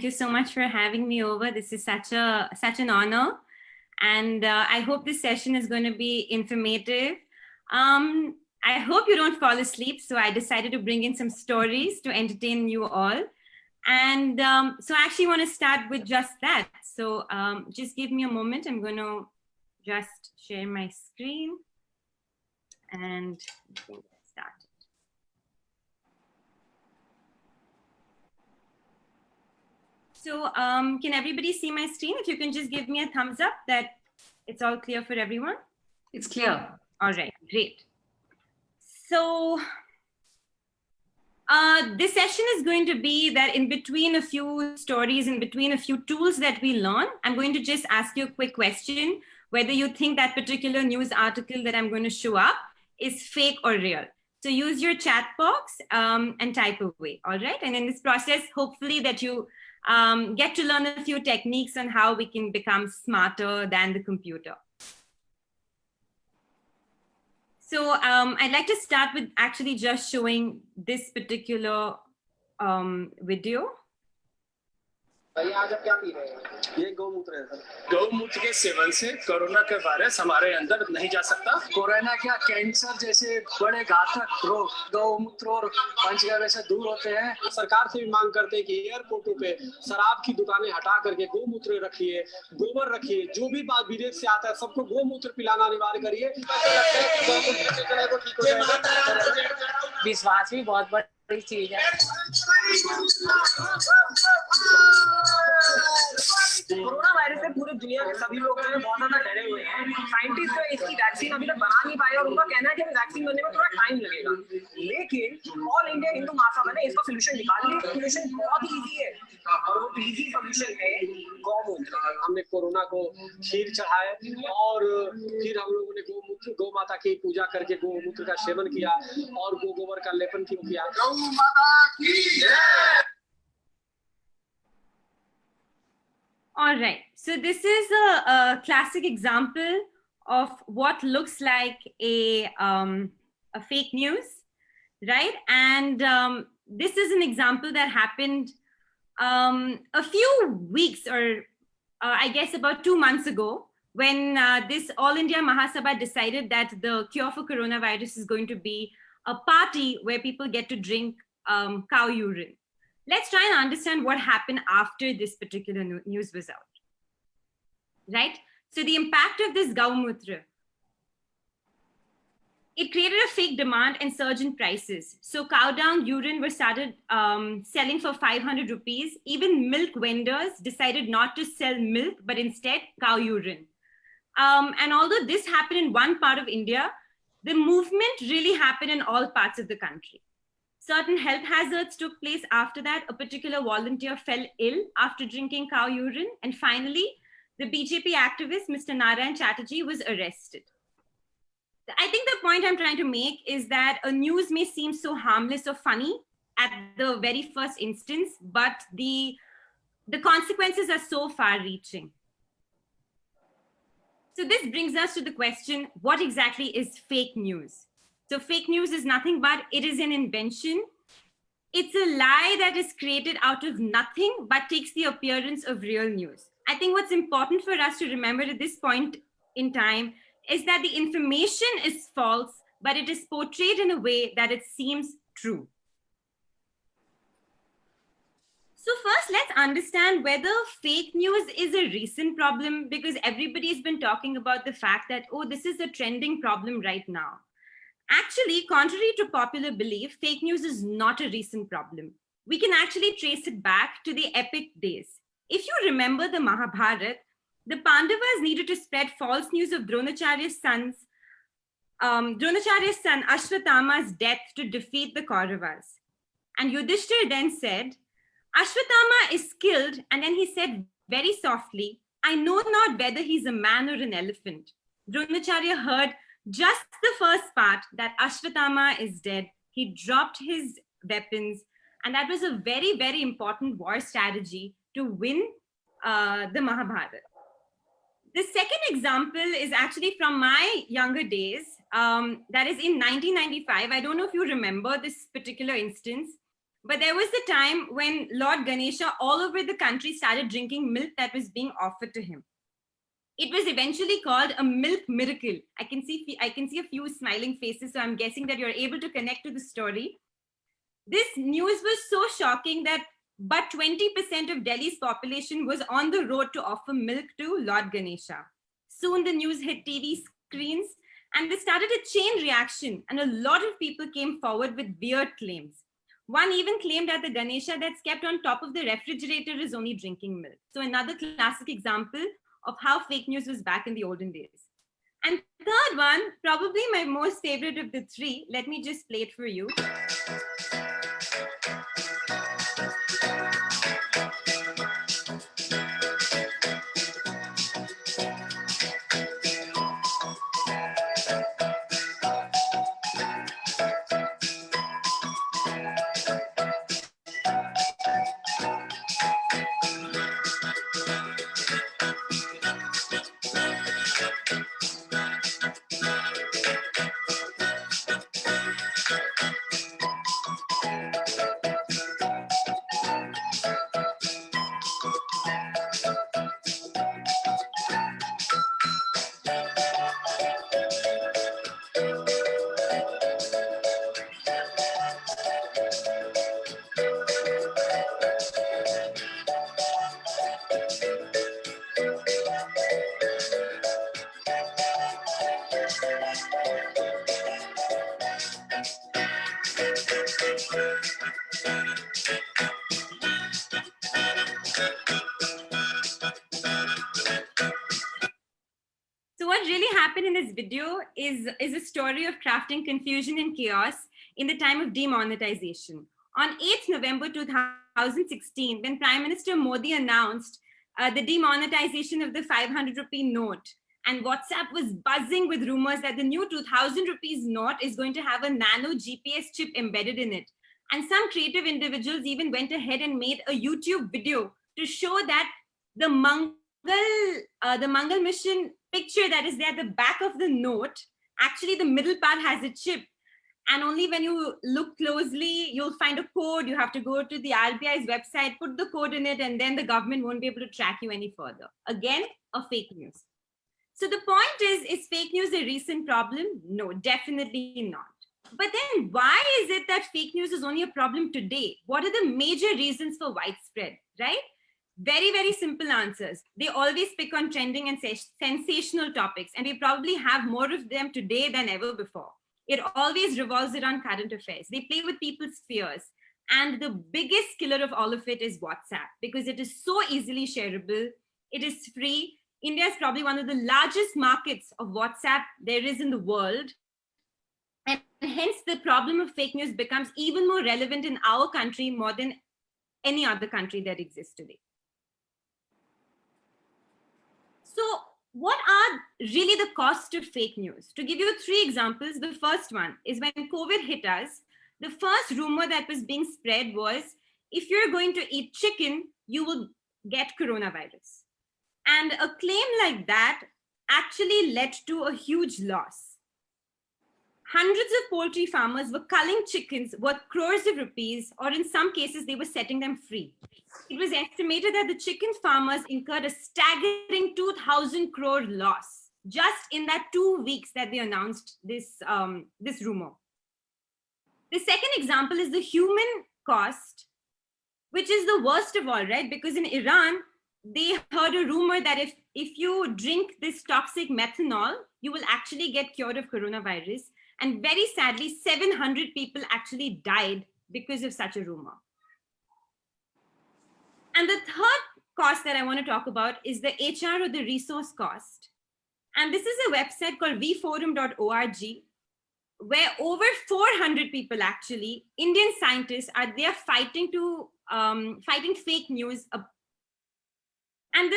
you so much for having me over. This is such an honor, and I hope this session is going to be informative. I hope you don't fall asleep, so I decided to bring in some stories to entertain you all. And so I actually want to start with just that. So just give me a moment. I'm going to just share my screen and get started. So can everybody see my screen? If you can just give me a thumbs up that it's all clear for everyone. It's clear. All right, great. So this session is going to be that in between a few stories, in between a few tools that we learn, I'm going to just ask you a quick question, whether you think that particular news article that I'm going to show up is fake or real. So use your chat box and type away, all right? And in this process, hopefully that you get to learn a few techniques on how we can become smarter than the computer. So I'd like to start with actually just showing this particular video. आज आप क्या P रहे हैं? ये गौमूत्र है sir. गौमूत्र के सेवन से कोरोना का वायरस हमारे अंदर नहीं जा सकता। कोरोना क्या कैंसर जैसे बड़े घातक रोग गौमूत्र और पंचगव्य से दूर होते हैं। सरकार से भी मांग करते हैं कि एयरपोर्टों पे शराब की दुकानें हटा करके गौमूत्र रखिए, गोबर रखिए, जो भी बात विदेश से आता है सबको गौमूत्र पिलाना अनिवार्य करिए। विश्वास भी बहुत बड़ी चीज है। कोरोना वायरस से पूरी दुनिया के सभी लोग जो है बहुत ज्यादा डरे हुए हैं। साइंटिस्ट तो इसकी वैक्सीन अभी तक बना नहीं पाए और उनका कहना है कि वैक्सीन बनने में थोड़ा टाइम लगेगा। लेकिन ऑल इंडिया हिंदू महासभा ने इसका सोल्यूशन निकाल लिया। सोल्यूशन बहुत इजी है और वो इजी सोल्यूशन है गौमूत्र। हमने कोरोना को खीर चढ़ाए और फिर हम लोगों ने गौमूत्र गौ माता की पूजा करके गौमूत्र का सेवन किया और गोबर का लेपन किया। गौ माता की जय। All right, so this is a classic example of what looks like a fake news, right? And this is an example that happened a few weeks or I guess about 2 months ago when this All India Mahasabha decided that the cure for coronavirus is going to be a party where people get to drink cow urine. Let's try and understand what happened after this particular news was out, right? So the impact of this Gaumutra, it created a fake demand and surge in prices. So cow dung urine was started selling for 500 rupees. Even milk vendors decided not to sell milk, but instead cow urine. And although this happened in one part of India, the movement really happened in all parts of the country. Certain health hazards took place after that. A particular volunteer fell ill after drinking cow urine. And finally, the BJP activist, Mr. Narayan Chatterjee, was arrested. I think the point I'm trying to make is that a news may seem so harmless or funny at the very first instance, but the consequences are so far-reaching. So this brings us to the question, what exactly is fake news? So fake news is nothing but it is an invention. It's a lie that is created out of nothing but takes the appearance of real news. I think what's important for us to remember at this point in time is that the information is false, but it is portrayed in a way that it seems true. So first, let's understand whether fake news is a recent problem, because everybody's been talking about the fact that, oh, this is a trending problem right now. Actually, contrary to popular belief, fake news is not a recent problem. We can actually trace it back to the epic days. If you remember the Mahabharata, the Pandavas needed to spread false news of Dronacharya's son Ashwatthama's death to defeat the Kauravas. And Yudhishthir then said, Ashwatthama is killed, and then he said very softly, I know not whether he's a man or an elephant. Dronacharya heard just the first part, that Ashwatthama is dead. He dropped his weapons, and that was a very, very important war strategy to win the Mahabharata. The second example is actually from my younger days. That is in 1995. I don't know if you remember this particular instance. But there was the time when Lord Ganesha all over the country started drinking milk that was being offered to him. It was eventually called a milk miracle. I can see a few smiling faces, so I'm guessing that you're able to connect to the story. This news was so shocking that but 20% of Delhi's population was on the road to offer milk to Lord Ganesha. Soon the news hit TV screens and they started a chain reaction, and a lot of people came forward with weird claims. One even claimed that the Ganesha that's kept on top of the refrigerator is only drinking milk. So another classic example of how fake news was back in the olden days. And third one, probably my most favorite of the three, let me just play it for you. So what really happened in this video is a story of crafting confusion and chaos in the time of demonetization. On 8th November 2016, when Prime Minister Modi announced the demonetization of the 500 rupee note, and WhatsApp was buzzing with rumors that the new 2000 rupees note is going to have a nano GPS chip embedded in it. And some creative individuals even went ahead and made a YouTube video to show that the Mangal mission picture that is there at the back of the note, actually the middle part has a chip. And only when you look closely, you'll find a code. You have to go to the RBI's website, put the code in it, and then the government won't be able to track you any further. Again, a fake news. So the point is fake news a recent problem? No, definitely not. But then why is it that fake news is only a problem today? What are the major reasons for widespread, right? Very, very simple answers. They always pick on trending and sensational topics, and we probably have more of them today than ever before. It always revolves around current affairs. They play with people's fears. And the biggest killer of all of it is WhatsApp, because it is so easily shareable. It is free. India is probably one of the largest markets of WhatsApp there is in the world. And hence the problem of fake news becomes even more relevant in our country more than any other country that exists today. So what are really the cost of fake news? To give you 3 examples, the first one is when COVID hit us, the first rumor that was being spread was, if you're going to eat chicken, you will get coronavirus. And a claim like that actually led to a huge loss. Hundreds of poultry farmers were culling chickens worth crores of rupees, or in some cases, they were setting them free. It was estimated that the chicken farmers incurred a staggering 2,000 crore loss just in that 2 weeks that they announced this rumor. The second example is the human cost, which is the worst of all, right? Because in Iran, they heard a rumor that if you drink this toxic methanol, you will actually get cured of coronavirus. And very sadly, 700 people actually died because of such a rumor. And the third cost that I want to talk about is the HR or the resource cost. And this is a website called vforum.org, where over 400 people actually, Indian scientists, are there fighting fake news. And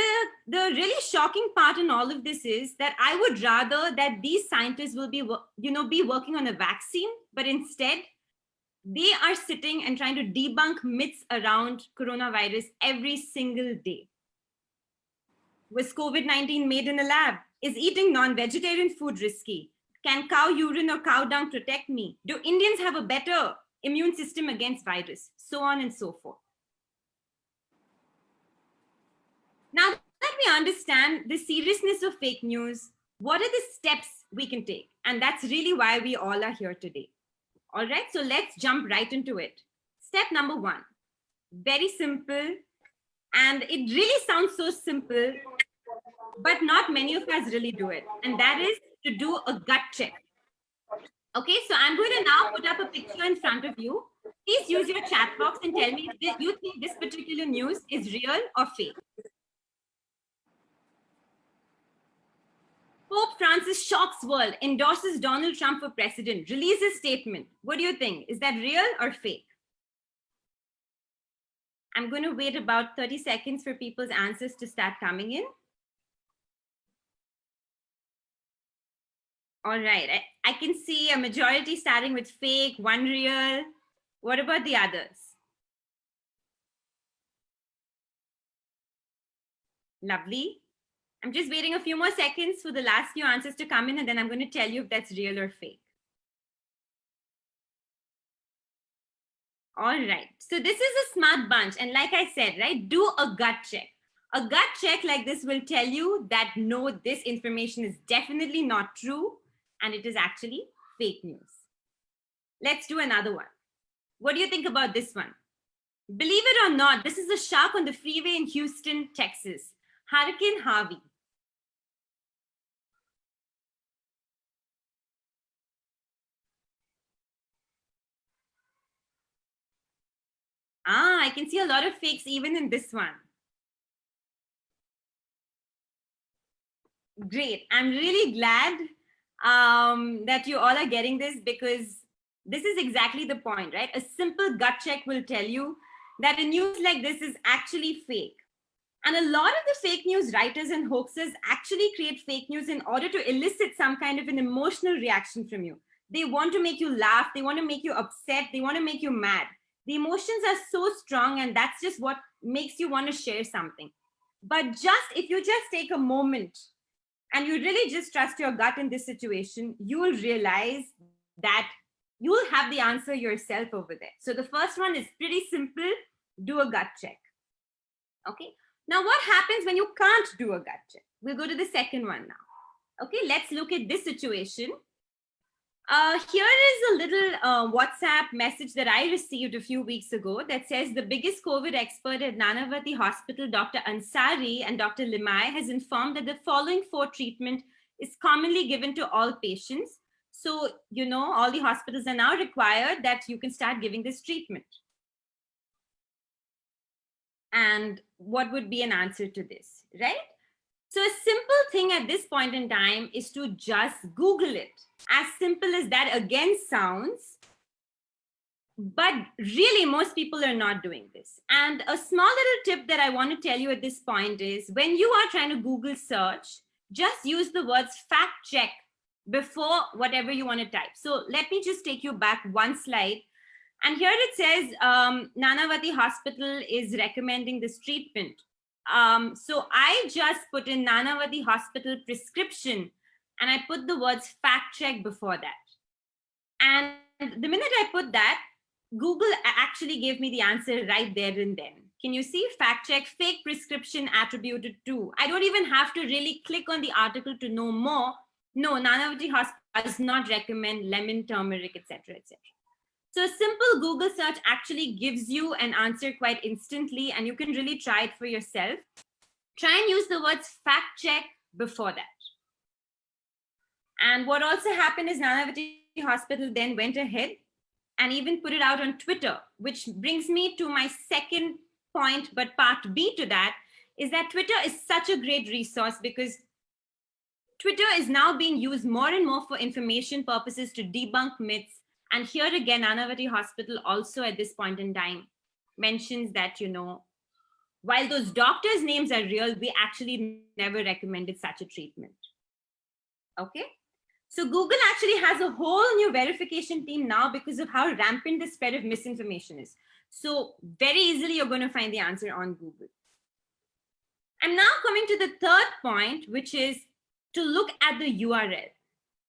the really shocking part in all of this is that I would rather that these scientists will be working on a vaccine, but instead they are sitting and trying to debunk myths around coronavirus every single day. Was COVID-19 made in a lab? Is eating non-vegetarian food risky? Can cow urine or cow dung protect me? Do Indians have a better immune system against virus, so on and so forth. Now that we understand the seriousness of fake news, what are the steps we can take? And that's really why we all are here today. All right, so let's jump right into it. Step number 1, very simple. And it really sounds so simple, but not many of us really do it. And that is to do a gut check. Okay, so I'm going to now put up a picture in front of you. Please use your chat box and tell me if you think this particular news is real or fake. Pope Francis shocks world, endorses Donald Trump for president, releases statement. What do you think? Is that real or fake? I'm going to wait about 30 seconds for people's answers to start coming in. All right, I can see a majority starting with fake, 1 real. What about the others? Lovely. I'm just waiting a few more seconds for the last few answers to come in, and then I'm going to tell you if that's real or fake. All right, so this is a smart bunch. And like I said, right, do a gut check. A gut check like this will tell you that no, this information is definitely not true, and it is actually fake news. Let's do another one. What do you think about this one? Believe it or not, this is a shark on the freeway in Houston, Texas. Hurricane Harvey. I can see a lot of fakes even in this one. Great. I'm really glad that you all are getting this, because this is exactly the point, right? A simple gut check will tell you that a news like this is actually fake. And a lot of the fake news writers and hoaxers actually create fake news in order to elicit some kind of an emotional reaction from you. They want to make you laugh. They want to make you upset. They want to make you mad. The emotions are so strong, and that's just what makes you want to share something. But if you just take a moment and you really just trust your gut in this situation, you will realize that you will have the answer yourself over there. So the first one is pretty simple. Do a gut check. Okay. Now, what happens when you can't do a gut check? We'll go to the second one now. Okay, let's look at this situation. Here is a little WhatsApp message that I received a few weeks ago that says the biggest COVID expert at Nanavati Hospital, Dr. Ansari and Dr. Limai, has informed that the following 4 treatment is commonly given to all patients. So, you know, all the hospitals are now required that you can start giving this treatment. And what would be an answer to this, right? So a simple thing at this point in time is to just Google it. As simple as that again sounds, but really most people are not doing this. And a small little tip that I want to tell you at this point is when you are trying to Google search, just use the words fact check before whatever you want to type. So let me just take you back one slide. And here it says Nanavati Hospital is recommending this treatment. So I just put in Nanavati Hospital prescription and I put the words fact check before that. And the minute I put that, Google actually gave me the answer right there and then. Can you see fact check, fake prescription attributed to? I don't even have to really click on the article to know more. No, Nanavati Hospital does not recommend lemon, turmeric, etc., etc. So a simple Google search actually gives you an answer quite instantly, and you can really try it for yourself. Try and use the words fact check before that. And what also happened is Nanavati Hospital then went ahead and even put it out on Twitter, which brings me to my second point, but part B to that is that Twitter is such a great resource because Twitter is now being used more and more for information purposes to debunk myths. And here again, Nanavati Hospital also at this point in time mentions that, you know, while those doctors' names are real, we actually never recommended such a treatment. Okay. So Google actually has a whole new verification team now because of how rampant the spread of misinformation is. So very easily, you're going to find the answer on Google. I'm now coming to the third point, which is to look at the URL.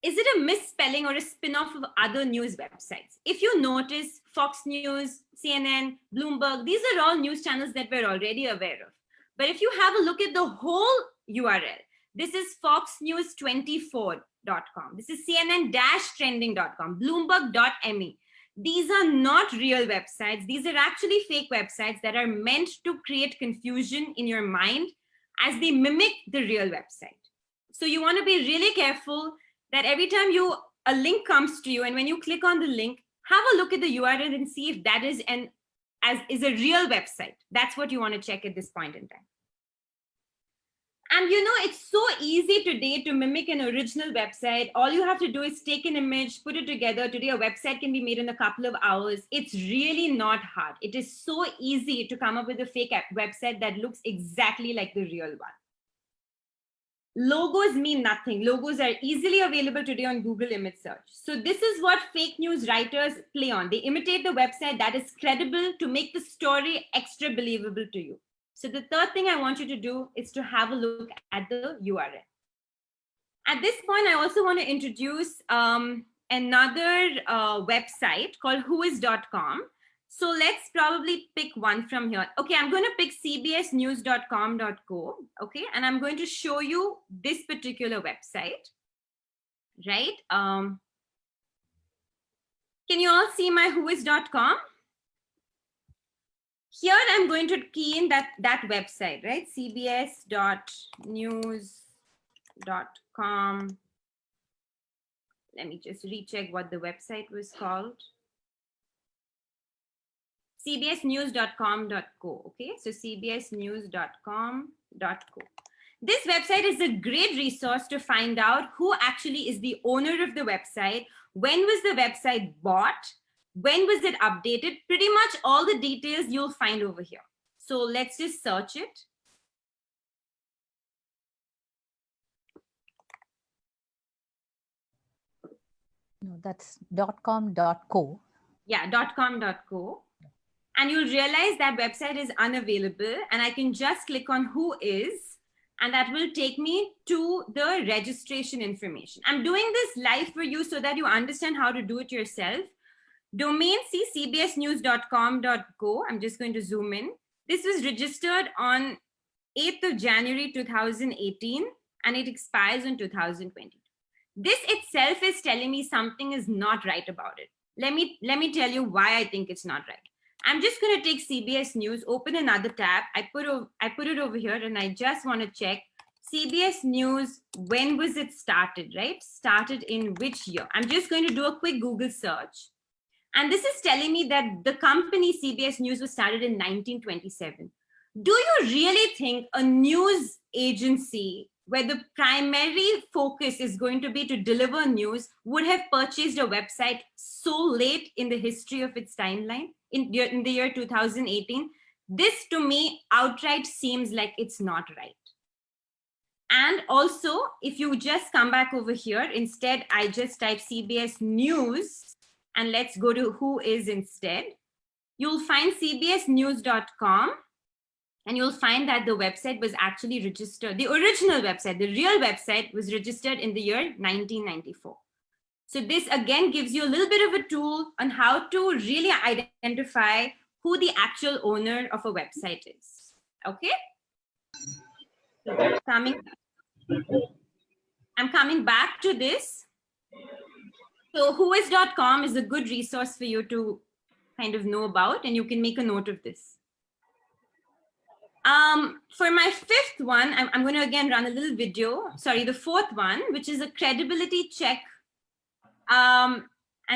is it a misspelling or a spin-off of other news websites? If you notice, Fox News, CNN, Bloomberg, these are all news channels that we're already aware of. But if you have a look at the whole URL, this is foxnews24.com. This is CNN-trending.com, bloomberg.me. These are not real websites. These are actually fake websites that are meant to create confusion in your mind as they mimic the real website. So you want to be really careful that every time a link comes to you, and when you click on the link, have a look at the URL and see if that is a real website. That's what you want to check at this point in time. And it's so easy today to mimic an original website. All you have to do is take an image, put it together. Today, a website can be made in a couple of hours. It's really not hard. It is so easy to come up with a fake website that looks exactly like the real one. Logos mean nothing. Logos are easily available today on Google image search. So this is what fake news writers play on. They imitate the website that is credible to make the story extra believable to you. So the third thing I want you to do is to have a look at the URL. At this point, I also want to introduce another website called whois.com. So let's probably pick one from here. Okay, I'm going to pick cbsnews.com.co. Okay, and I'm going to show you this particular website, right? Can you all see my whois.com? Here, I'm going to key in that website, right? cbs.news.com. Let me just recheck what the website was called. cbsnews.com.co. Okay, so cbsnews.com.co. This website is a great resource to find out who actually is the owner of the website, when was the website bought, when was it updated. Pretty much all the details you'll find over here. So let's just search it. No, that's .com.co. Yeah, .com.co. And you'll realize that website is unavailable, and I can just click on who is, and that will take me to the registration information. I'm doing this live for you so that you understand how to do it yourself. Domain, see, cbsnews.com.co. I'm just going to zoom in. This was registered on 8th of January 2018, and it expires in 2020. This itself is telling me something is not right about it. Let me tell you why I think it's not right. I'm just going to take CBS News, open another tab. I put it over here, and I just want to check CBS News, when was it started, right? Started in which year? I'm just going to do a quick Google search. And this is telling me that the company CBS News was started in 1927. Do you really think a news agency where the primary focus is going to be to deliver news would have purchased a website so late in the history of its timeline, in the year 2018? This to me outright seems like it's not right. And also, if you just come back over here, instead, I just type CBS News, and let's go to who is instead. You'll find cbsnews.com, and you'll find that the website was actually registered. The original website, the real website, was registered in the year 1994. So this again gives you a little bit of a tool on how to really identify who the actual owner of a website is. Okay? I'm coming back to this. So whois.com is a good resource for you to kind of know about, and you can make a note of this. For my fifth one, I'm going to again run a little video. Sorry, the fourth one, which is a credibility check. And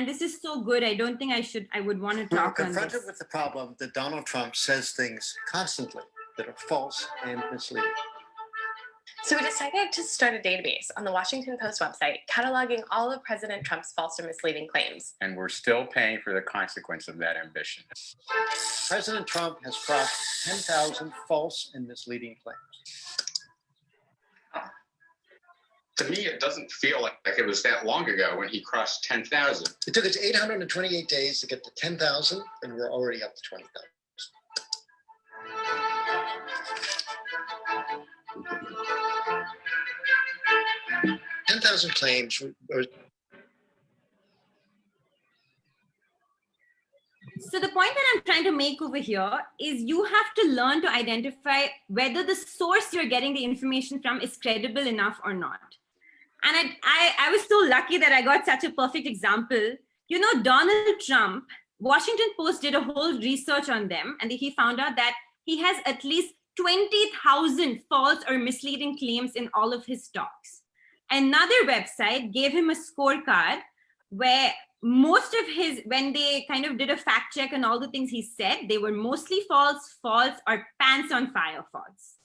this is so good. I don't think I would want to talk on this. We're confronted with the problem that Donald Trump says things constantly that are false and misleading. So we decided to start a database on the Washington Post website, cataloging all of President Trump's false or misleading claims. And we're still paying for the consequence of that ambition. President Trump has crossed 10,000 false and misleading claims. To me, it doesn't feel like it was that long ago when he crossed 10,000. It took us 828 days to get to 10,000, and we're already up to 20,000. 10,000 claims So the point that I'm trying to make over here is you have to learn to identify whether the source you're getting the information from is credible enough or not. And I was so lucky that I got such a perfect example. You know, Donald Trump, Washington Post did a whole research on them, and he found out that he has at least 20,000 false or misleading claims in all of his stocks. Another website gave him a scorecard where most of his, when they kind of did a fact check on all the things he said, they were mostly false, or pants on fire false.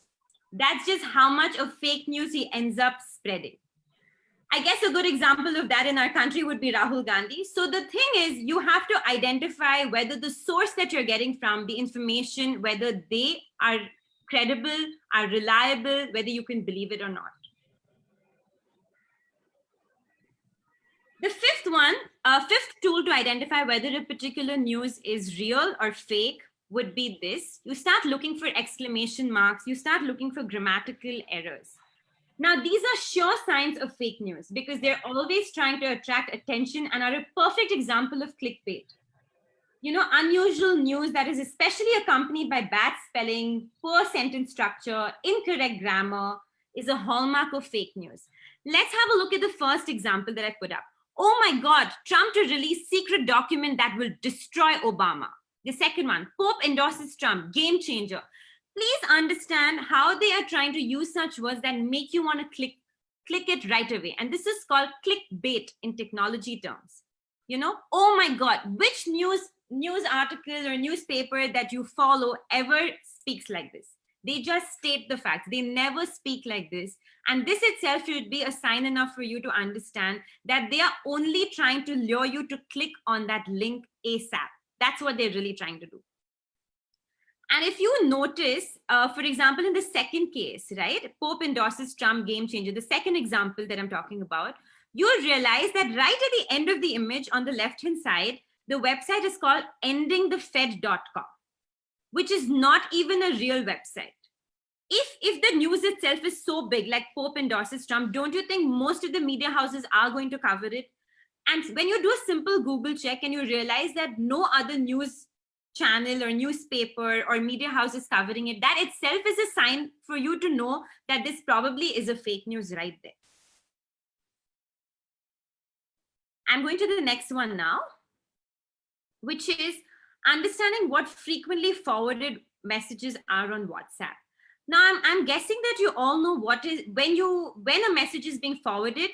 That's just how much of fake news he ends up spreading. I guess a good example of that in our country would be Rahul Gandhi. So the thing is, you have to identify whether the source that you're getting from the information, whether they are credible, are reliable, whether you can believe it or not. The fifth tool to identify whether a particular news is real or fake would be this. You start looking for exclamation marks. You start looking for grammatical errors. Now, these are sure signs of fake news because they're always trying to attract attention and are a perfect example of clickbait. You know, unusual news that is especially accompanied by bad spelling, poor sentence structure, incorrect grammar is a hallmark of fake news. Let's have a look at the first example that I put up. Oh my God, Trump to release secret document that will destroy Obama. The second one, Pope endorses Trump, game changer. Please understand how they are trying to use such words that make you want to click it right away. And this is called clickbait in technology terms. You know, oh my God, which news article or newspaper that you follow ever speaks like this? They just state the facts. They never speak like this. And this itself should be a sign enough for you to understand that they are only trying to lure you to click on that link ASAP. That's what they're really trying to do. And if you notice, for example, in the second case, right, Pope endorses Trump, game changer, the second example that I'm talking about, you'll realize that right at the end of the image on the left-hand side, the website is called endingthefed.com, which is not even a real website. If the news itself is so big, like Pope endorses Trump, don't you think most of the media houses are going to cover it? And when you do a simple Google check and you realize that no other news channel or newspaper or media house is covering it, that itself is a sign for you to know that this probably is a fake news right there. I'm going to the next one now, which is understanding what frequently forwarded messages are on WhatsApp. Now, I'm guessing that you all know what is, when a message is being forwarded,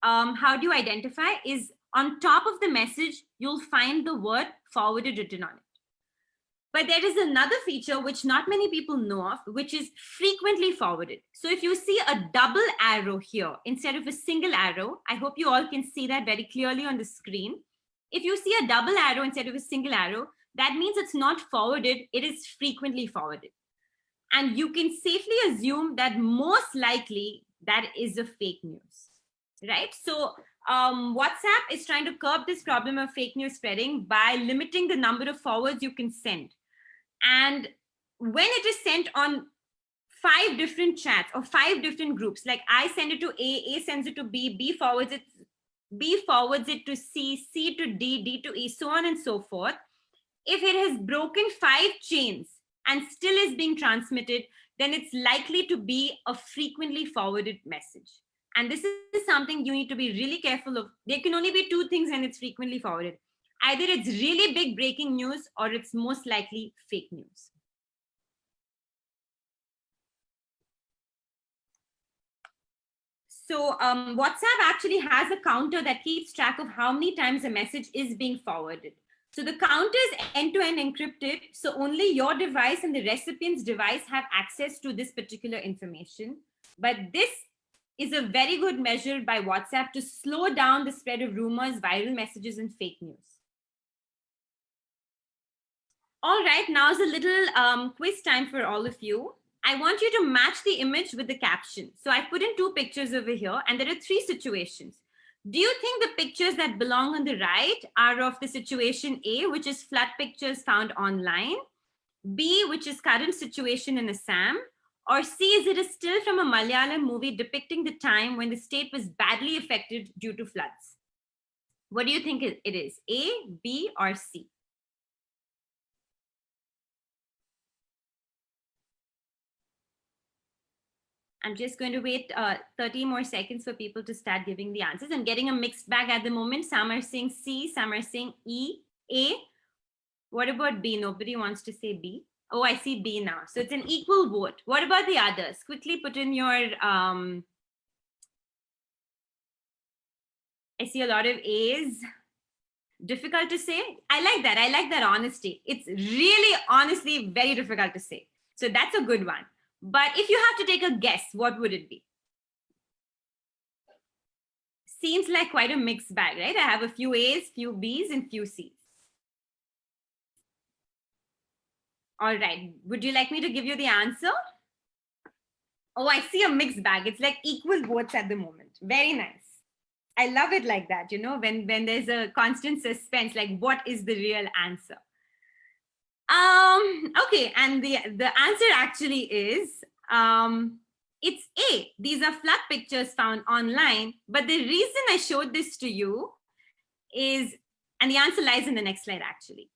how do you identify? Is on top of the message, you'll find the word forwarded written on it. But there is another feature which not many people know of, which is frequently forwarded. So if you see a double arrow here instead of a single arrow, I hope you all can see that very clearly on the screen. If you see a double arrow instead of a single arrow, that means it's not forwarded, it is frequently forwarded. And you can safely assume that most likely that is a fake news, right? So WhatsApp is trying to curb this problem of fake news spreading by limiting the number of forwards you can send. And when it is sent on 5 different chats or 5 different groups, like I send it to A sends it to B forwards it to C to D to E, so on and so forth. If it has broken 5 chains and still is being transmitted, then it's likely to be a frequently forwarded message. And this is something you need to be really careful of. There can only be 2 things when it's frequently forwarded. Either it's really big breaking news or it's most likely fake news. So WhatsApp actually has a counter that keeps track of how many times a message is being forwarded. So the counter is end-to-end encrypted. So only your device and the recipient's device have access to this particular information. But this is a very good measure by WhatsApp to slow down the spread of rumors, viral messages, and fake news. All right, now's a little quiz time for all of you. I want you to match the image with the caption. So I put in 2 pictures over here, and there are 3 situations. Do you think the pictures that belong on the right are of the situation A, which is flood pictures found online, B, which is current situation in Assam, or C, is it a still from a Malayalam movie depicting the time when the state was badly affected due to floods? What do you think it is, A, B, or C? I'm just going to wait 30 more seconds for people to start giving the answers. I'm getting a mixed bag at the moment. Some are saying C, some are saying E, A. What about B? Nobody wants to say B. Oh, I see B now. So it's an equal vote. What about the others? Quickly put in your, I see a lot of A's. Difficult to say. I like that. I like that honesty. It's really, honestly, very difficult to say. So that's a good one. But if you have to take a guess, what would it be? Seems like quite a mixed bag, right? I have a few A's, few B's, and few C's. All right. Would you like me to give you the answer? Oh, I see a mixed bag. It's like equal votes at the moment. Very nice. I love it like that, you know, when there's a constant suspense, like what is the real answer? Okay, and the answer actually is it's A. These are flood pictures found online, but the reason I showed this to you is, and the answer lies in the next slide actually.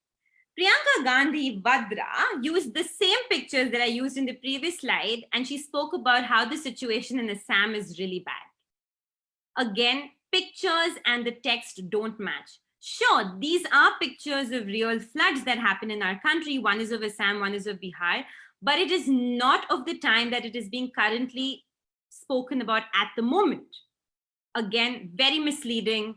Priyanka Gandhi Vadra used the same pictures that I used in the previous slide, and she spoke about how the situation in Assam is really bad. Again, pictures and the text don't match. Sure, these are pictures of real floods that happen in our country. One is of Assam, one is of Bihar, but it is not of the time that it is being currently spoken about at the moment. Again, very misleading.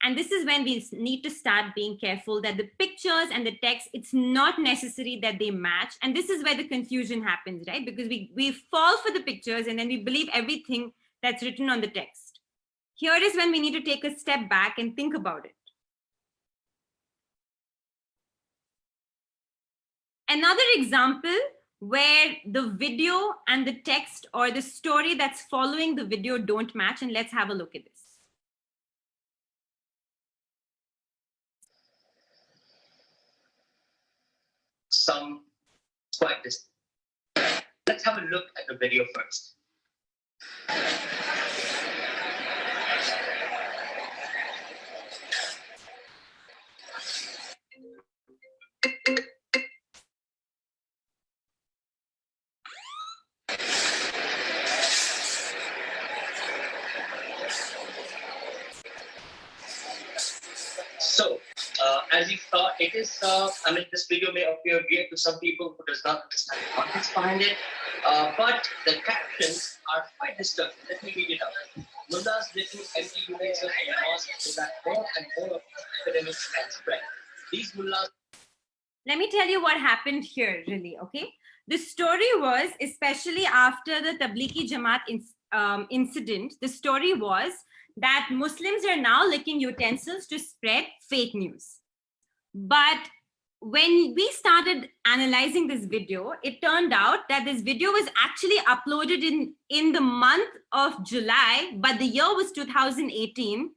And this is when we need to start being careful that the pictures and the text, it's not necessary that they match. And this is where the confusion happens, right? Because we fall for the pictures and then we believe everything that's written on the text. Here is when we need to take a step back and think about it. Another example where the video and the text or the story that's following the video don't match, and let's have a look at this. Some quite distant. Let's have a look at the video first. So, as you saw, it is, I mean, this video may appear weird to some people who does not understand the context behind it, but the captions are quite disturbing. Let me read it out. Mullahs little empty units of mosque so that more and more epidemics can spread. These mullahs. Let me tell you what happened here, really, okay? The story was, especially after the Tablighi Jamaat incident, the story was that Muslims are now licking utensils to spread fake news. But when we started analyzing this video, it turned out that this video was actually uploaded in the month of July, but the year was 2018.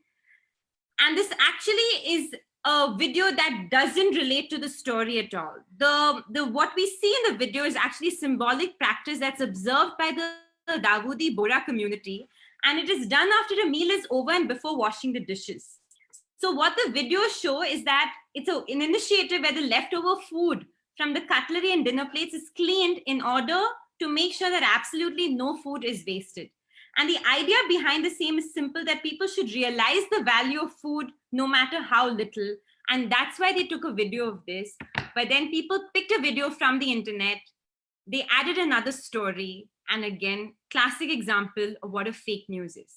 And this actually is a video that doesn't relate to the story at all. What we see in the video is actually symbolic practice that's observed by the Dawoodi Bora community, and it is done after a meal is over and before washing the dishes. So what the videos show is that it's an initiative where the leftover food from the cutlery and dinner plates is cleaned in order to make sure that absolutely no food is wasted. And the idea behind the same is simple, that people should realize the value of food no matter how little. And that's why they took a video of this. But then people picked a video from the internet, they added another story, and again, classic example of what a fake news is.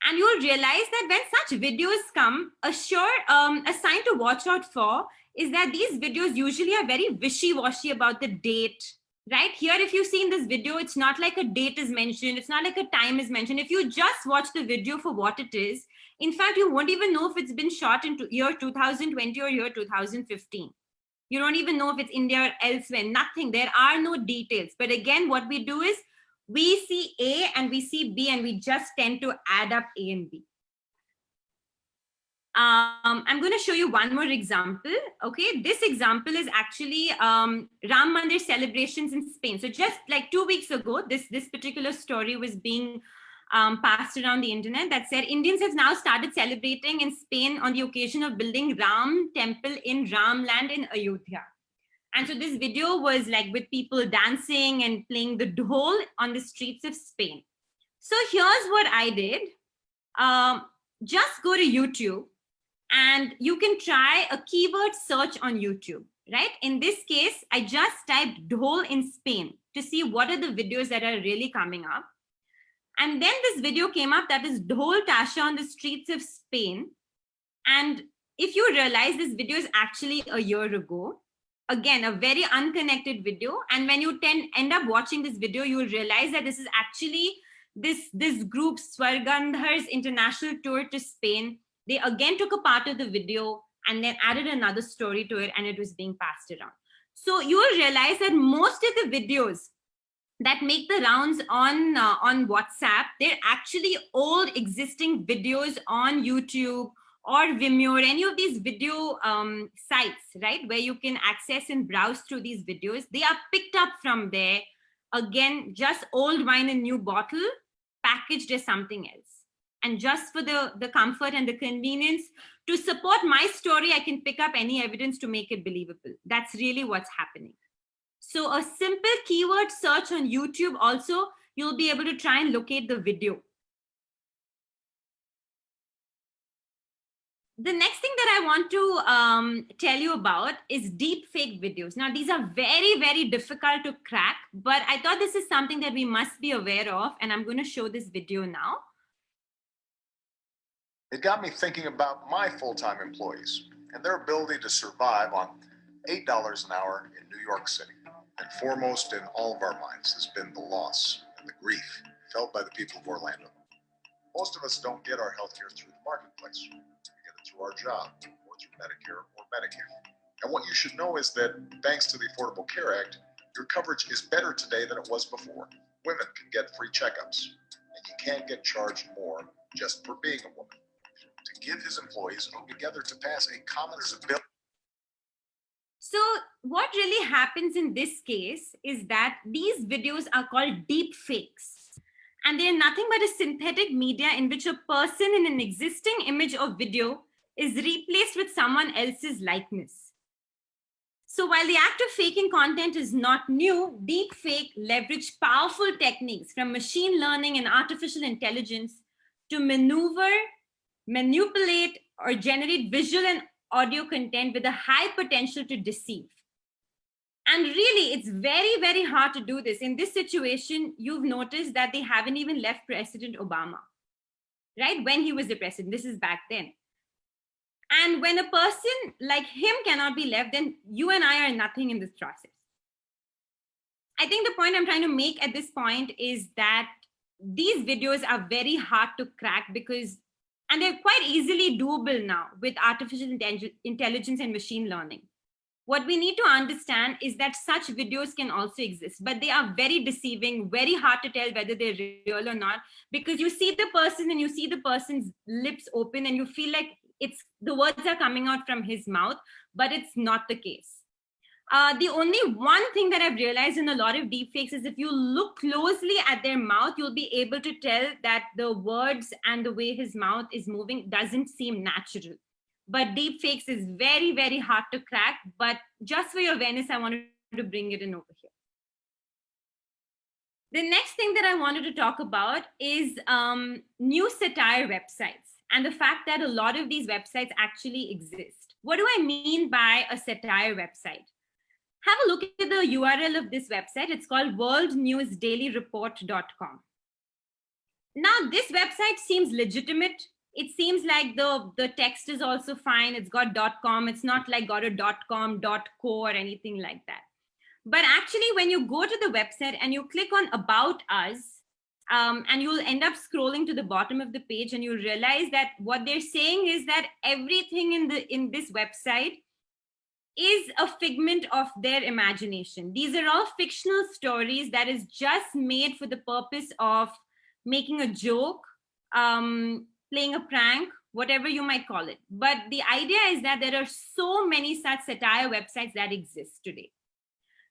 And you'll realize that when such videos come, a sign to watch out for is that these videos usually are very wishy-washy about the date, right? Here, if you see in this video, it's not like a date is mentioned. It's not like a time is mentioned. If you just watch the video for what it is, in fact, you won't even know if it's been shot in year 2020 or year 2015. You don't even know if it's India or elsewhere, nothing. There are no details. But again, what we do is we see A and we see B and we just tend to add up A and B. I'm going to show you one more example. Okay, this example is actually Ram Mandir celebrations in Spain. So just like 2 weeks ago, this particular story was being passed around the internet that said Indians have now started celebrating in Spain on the occasion of building Ram temple in Ram land in Ayodhya. And so this video was like with people dancing and playing the dhol on the streets of Spain. So here's what I did. Just go to YouTube and you can try a keyword search on YouTube, right? In this case, I just typed dhol in Spain to see what are the videos that are really coming up. And then this video came up that is dhol tasha on the streets of Spain. And if you realize this video is actually a year ago, again, a very unconnected video. And when you end up watching this video, you will realize that this is actually this group Swargandhar's international tour to Spain. They again took a part of the video and then added another story to it, and it was being passed around. So you will realize that most of the videos that make the rounds on WhatsApp, they're actually old existing videos on YouTube or Vimeo or any of these video sites, right? Where you can access and browse through these videos. They are picked up from there. Again, just old wine in new bottle, packaged as something else. And just for the comfort and the convenience, to support my story, I can pick up any evidence to make it believable. That's really what's happening. So a simple keyword search on YouTube also, you'll be able to try and locate the video. The next thing that I want to tell you about is deep fake videos. Now, these are very, very difficult to crack, but I thought this is something that we must be aware of, and I'm going to show this video now. It got me thinking about my full-time employees and their ability to survive on $8 an hour in New York City. And foremost in all of our minds has been the loss and the grief felt by the people of Orlando. Most of us don't get our health care through the marketplace. We get it through our job or through Medicare or Medicaid. And what you should know is that thanks to the Affordable Care Act, your coverage is better today than it was before. Women can get free checkups, and you can't get charged more just for being a woman. To give his employees together to pass a common bill. So what really happens in this case is that these videos are called deep fakes. And they're nothing but a synthetic media in which a person in an existing image or video is replaced with someone else's likeness. So while the act of faking content is not new, deep fake leverage powerful techniques from machine learning and artificial intelligence to maneuver, manipulate, or generate visual and audio content with a high potential to deceive. And really, it's very, very hard to do this. In this situation, you've noticed that they haven't even left President Obama, right? When he was the president, this is back then. And when a person like him cannot be left, then you and I are nothing in this process. I think the point I'm trying to make at this point is that these videos are very hard to crack because, and they're quite easily doable now with artificial intelligence and machine learning. What we need to understand is that such videos can also exist, but they are very deceiving, very hard to tell whether they're real or not, because you see the person and you see the person's lips open and you feel like the words are coming out from his mouth, but it's not the case. The only one thing that I've realized in a lot of deepfakes is if you look closely at their mouth, you'll be able to tell that the words and the way his mouth is moving doesn't seem natural. But deepfakes is very, very hard to crack. But just for your awareness, I wanted to bring it in over here. The next thing that I wanted to talk about is new satire websites and the fact that a lot of these websites actually exist. What do I mean by a satire website? Have a look at the URL of this website. It's called worldnewsdailyreport.com. Now, this website seems legitimate. It seems like the text is also fine. It's got .com. It's not like got a .com, .co or anything like that. But actually, when you go to the website and you click on About Us, and you'll end up scrolling to the bottom of the page and you'll realize that what they're saying is that everything in this website is a figment of their imagination. These are all fictional stories that is just made for the purpose of making a joke, playing a prank, whatever you might call it. But the idea is that there are so many such satire websites that exist today.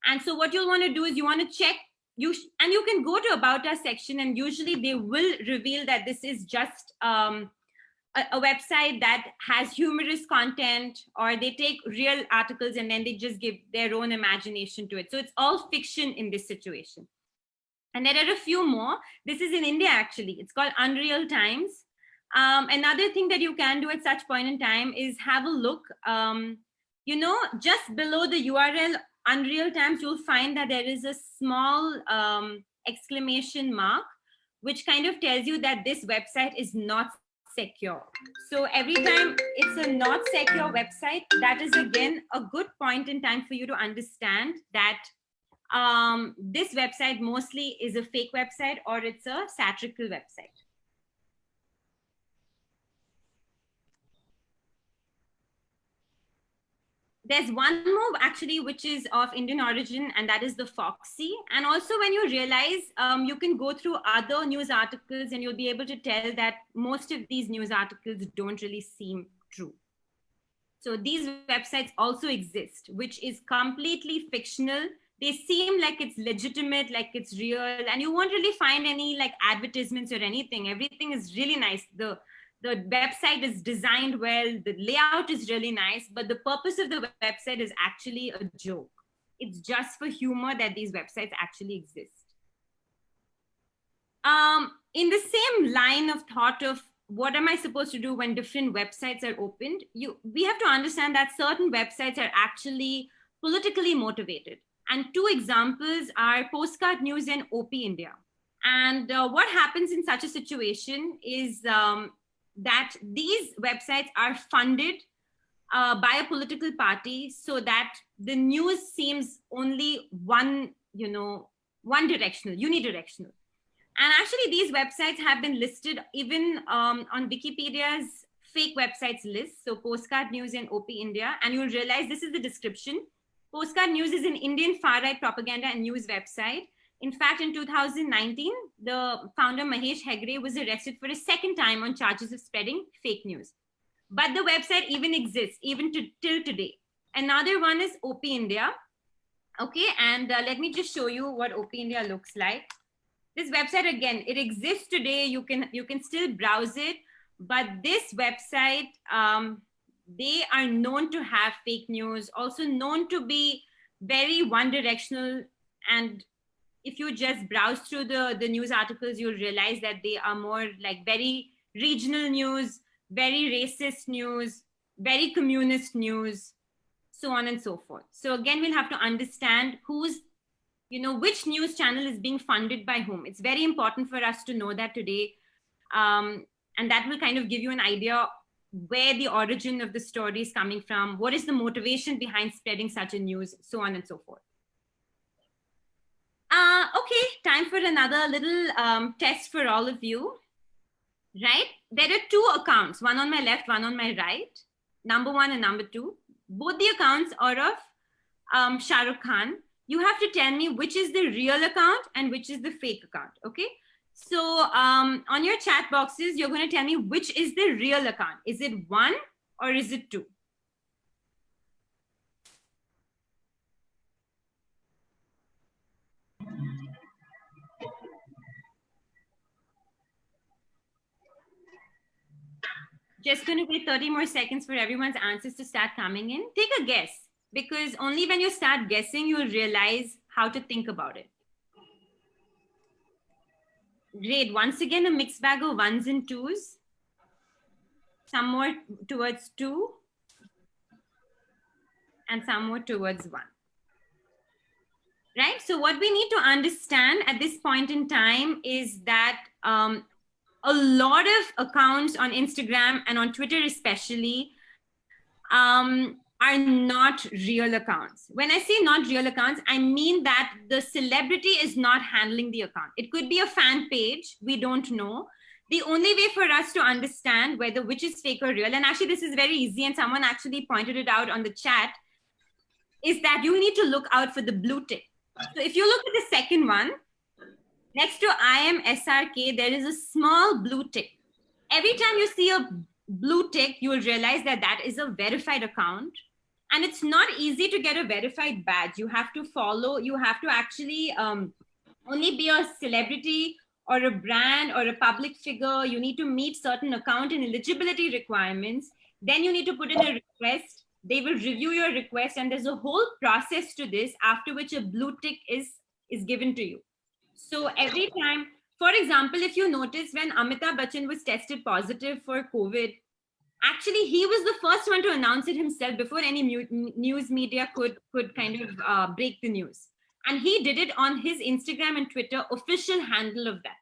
And so what you'll want to do is you want to check, and you can go to About Us section, and usually they will reveal that this is just a a website that has humorous content, or they take real articles and then they just give their own imagination to it. So it's all fiction in this situation. And there are a few more. This is in India, actually. It's called Unreal Times. Another thing that you can do at such point in time is have a look. Just below the URL Unreal Times, you'll find that there is a small exclamation mark, which kind of tells you that this website is not secure. So every time it's a not secure website, that is again a good point in time for you to understand that this website mostly is a fake website, or it's a satirical website. There's one more actually, which is of Indian origin, and that is the Foxy. And also when you realize, you can go through other news articles and you'll be able to tell that most of these news articles don't really seem true. So these websites also exist, which is completely fictional. They seem like it's legitimate, like it's real, and you won't really find any like advertisements or anything. Everything is really nice. The website is designed well, the layout is really nice, but the purpose of the website is actually a joke. It's just for humor that these websites actually exist. In the same line of thought of what am I supposed to do when different websites are opened, we have to understand that certain websites are actually politically motivated. And two examples are Postcard News and OP India. And what happens in such a situation is that these websites are funded by a political party so that the news seems only one directional, unidirectional. And actually these websites have been listed even on Wikipedia's fake websites list. So Postcard News and OP India, and you'll realize this is the description. Postcard News is an Indian far-right propaganda and news website. In fact, in 2019, the founder Mahesh Hegde was arrested for a second time on charges of spreading fake news. But the website even exists, even till today. Another one is OP India. Okay, and let me just show you what OP India looks like. This website, again, it exists today. You can still browse it, but this website, they are known to have fake news, also known to be very one-directional. And if you just browse through the news articles, you'll realize that they are more like very regional news, very racist news, very communist news, so on and so forth. So again, we'll have to understand which news channel is being funded by whom. It's very important for us to know that today. And that will kind of give you an idea where the origin of the story is coming from, what is the motivation behind spreading such a news, so on and so forth. Okay, time for another little test for all of you, right? There are two accounts, one on my left, one on my right, number 1 and number 2. Both the accounts are of Shah Rukh Khan. You have to tell me which is the real account and which is the fake account, okay? So on your chat boxes, you're going to tell me which is the real account. Is it 1 or is it 2? Just going to wait 30 more seconds for everyone's answers to start coming in. Take a guess, because only when you start guessing, you'll realize how to think about it. Great. Once again, a mixed bag of 1s and 2s. Some more towards 2 and some more towards 1. Right? So what we need to understand at this point in time is that a lot of accounts on Instagram and on Twitter especially are not real accounts. When I say not real accounts, I mean that the celebrity is not handling the account. It could be a fan page, we don't know. The only way for us to understand whether which is fake or real, and actually this is very easy and someone actually pointed it out on the chat, is that you need to look out for the blue tick. So if you look at the second one, next to I am SRK, there is a small blue tick. Every time you see a blue tick, you will realize that that is a verified account. And it's not easy to get a verified badge. You have to follow, you have to actually only be a celebrity or a brand or a public figure, you need to meet certain account and eligibility requirements. Then you need to put in a request. They will review your request, and there's a whole process to this, after which a blue tick is given to you. So every time, for example, if you notice, when Amitabh Bachchan was tested positive for COVID, actually he was the first one to announce it himself before any news media could kind of break the news. And he did it on his Instagram and Twitter official handle of that.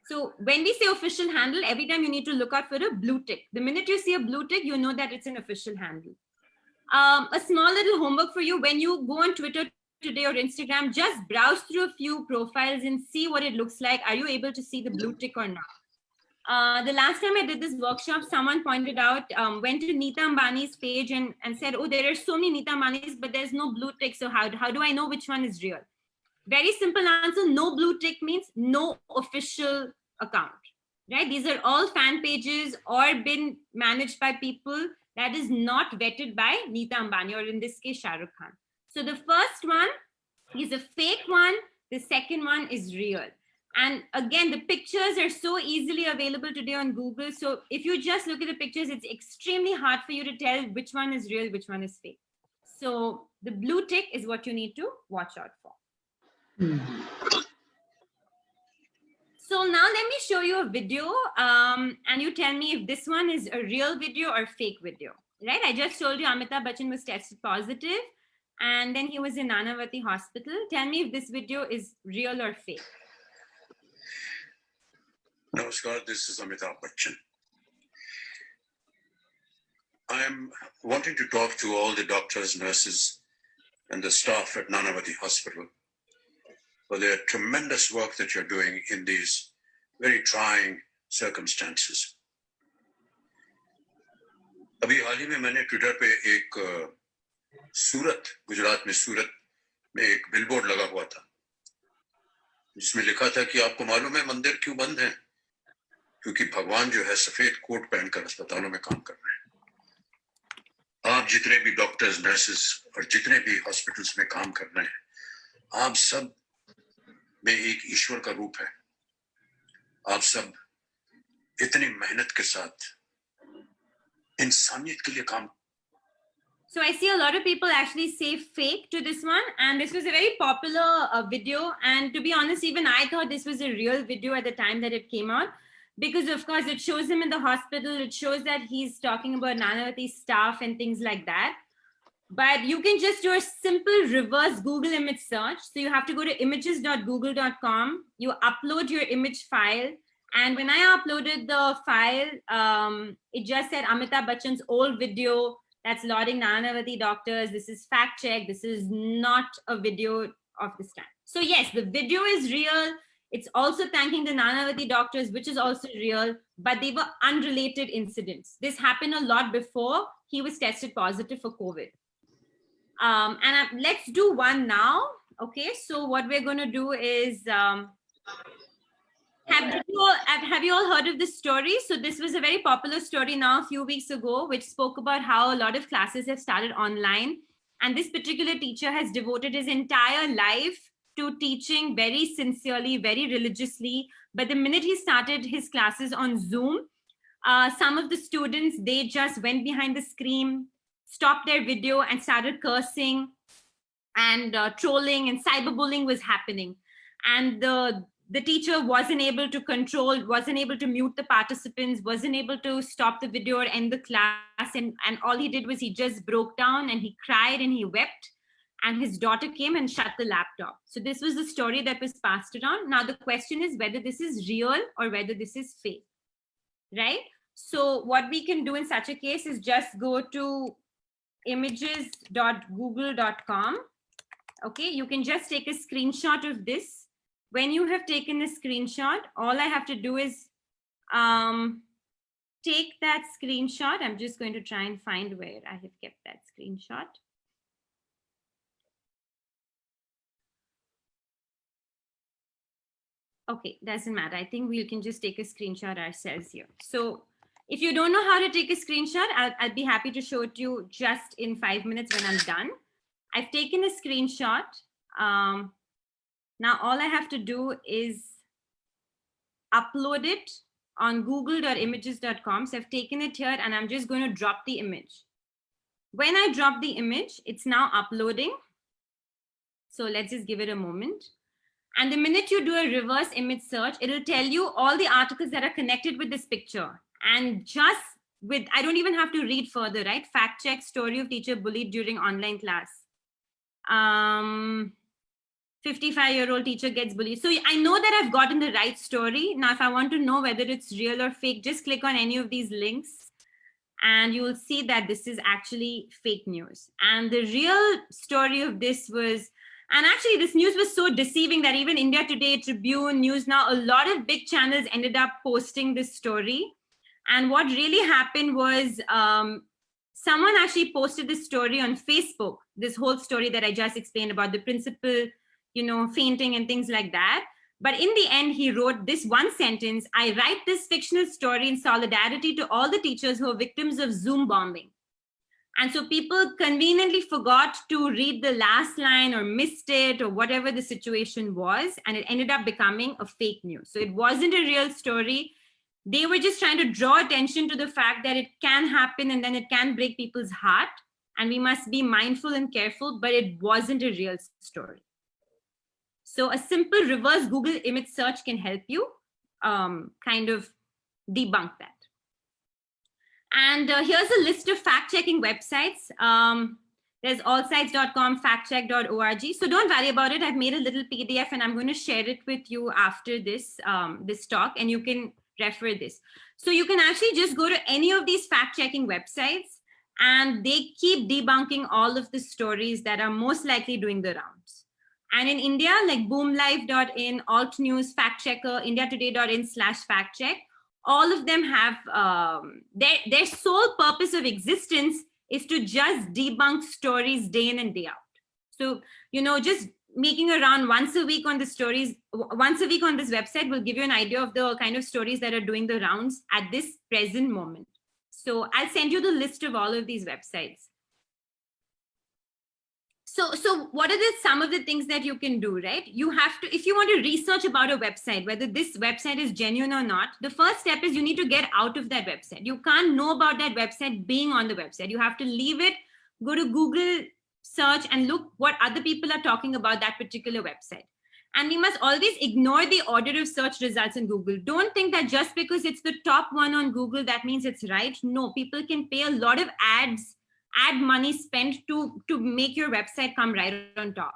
So when we say official handle, every time you need to look out for a blue tick. The minute you see a blue tick, you know that it's an official handle. A small little homework for you: when you go on Twitter today or Instagram, just browse through a few profiles and see what it looks like. Are you able to see the blue tick or not? The last time I did this workshop, someone pointed out, went to Neeta Ambani's page and said, oh, there are so many Neeta Ambanis, but there's no blue tick. So how do I know which one is real? Very simple answer: no blue tick means no official account, right? These are all fan pages or been managed by people that is not vetted by Neeta Ambani, or in this case, Shah Rukh Khan. So the first one is a fake one. The second one is real. And again, the pictures are so easily available today on Google. So if you just look at the pictures, it's extremely hard for you to tell which one is real, which one is fake. So the blue tick is what you need to watch out for. So now let me show you a video, and you tell me if this one is a real video or fake video, right? I just told you Amitabh Bachchan was tested positive, and then he was in Nanavati hospital. Tell me if this video is real or fake. Namaskar, this is Amitabh Bachchan. I am wanting to talk to all the doctors, nurses, and the staff at Nanavati Hospital for their tremendous work that you're doing in these very trying circumstances. अभी हाल ही में मैंने Twitter पे एक सूरत, गुजरात में सूरत में एक billboard लगा हुआ था जिसमें लिखा था कि आपको मालूम है मंदिर क्यों बंद है? क्योंकि भगवान जो है सफेद कोट पहनकर अस्पतालों में काम कर रहे हैं। आप जितने भी डॉक्टर्स, नर्सेस और जितने भी हॉस्पिटल्स में काम कर रहे हैं, आप सब में एक ईश्वर का रूप है। आप सब इतनी मेहनत के साथ इंसानियत के लिए काम। So I see a lot of people actually say fake to this one, and this was a very popular video. And to be honest, even I thought this was a real video at the time that it came out, because of course it shows him in the hospital. It shows that he's talking about Nanavati staff and things like that. But you can just do a simple reverse Google image search. So you have to go to images.google.com. You upload your image file. And when I uploaded the file, it just said Amitabh Bachchan's old video that's lauding Nanavati doctors. This is fact check. This is not a video of this time. So yes, the video is real. It's also thanking the Nanavati doctors, which is also real, but they were unrelated incidents. This happened a lot before he was tested positive for COVID. Let's do one now. Okay, so what we're going to do is, have you all heard of this story? So this was a very popular story now a few weeks ago, which spoke about how a lot of classes have started online. And this particular teacher has devoted his entire life to teaching very sincerely, very religiously. But the minute he started his classes on Zoom, some of the students, they just went behind the screen, stopped their video and started cursing, and trolling and cyberbullying was happening. And the teacher wasn't able to control, wasn't able to mute the participants, wasn't able to stop the video or end the class. And all he did was he just broke down and he cried and he wept. And his daughter came and shut the laptop. So this was the story that was passed around. Now the question is whether this is real or whether this is fake, right? So what we can do in such a case is just go to images.google.com. Okay, you can just take a screenshot of this. When you have taken a screenshot, all I have to do is take that screenshot. I'm just going to try and find where I have kept that screenshot. Okay, doesn't matter. I think we can just take a screenshot ourselves here. So if you don't know how to take a screenshot, I'll be happy to show it to you just in 5 minutes when I'm done. I've taken a screenshot. Now all I have to do is upload it on google.images.com. So I've taken it here and I'm just going to drop the image. When I drop the image, it's now uploading. So let's just give it a moment. And the minute you do a reverse image search, it'll tell you all the articles that are connected with this picture. And just with, I don't even have to read further, right? Fact check, story of teacher bullied during online class. 55-year-old teacher gets bullied. So I know that I've gotten the right story. Now, if I want to know whether it's real or fake, just click on any of these links and you will see that this is actually fake news. And the real story of this was, and actually this news was so deceiving that even India Today, Tribune, News Now, a lot of big channels ended up posting this story. And what really happened was someone actually posted this story on Facebook, this whole story that I just explained about the principal, fainting and things like that. But in the end, he wrote this one sentence: I write this fictional story in solidarity to all the teachers who are victims of Zoom bombing. And so people conveniently forgot to read the last line or missed it or whatever the situation was. And it ended up becoming a fake news. So it wasn't a real story. They were just trying to draw attention to the fact that it can happen and then it can break people's heart. And we must be mindful and careful, but it wasn't a real story. So a simple reverse Google image search can help you kind of debunk that. And here's a list of fact-checking websites. There's allsites.com, factcheck.org. So don't worry about it. I've made a little PDF and I'm going to share it with you after this, this talk, and you can refer this. So you can actually just go to any of these fact-checking websites and they keep debunking all of the stories that are most likely doing the rounds. And in India, like boomlife.in, alt news, fact checker, indiatoday.in/factcheck, all of them have their sole purpose of existence is to just debunk stories day in and day out. So, just making a round once a week on the stories, once a week on this website will give you an idea of the kind of stories that are doing the rounds at this present moment. So I'll send you the list of all of these websites. So what are some of the things that you can do, right? You have to, if you want to research about a website, whether this website is genuine or not, the first step is you need to get out of that website. You can't know about that website being on the website. You have to leave it, go to Google search and look what other people are talking about that particular website. And we must always ignore the order of search results in Google. Don't think that just because it's the top one on Google, that means it's right. No, people can pay a lot of ad money spent to make your website come right on top,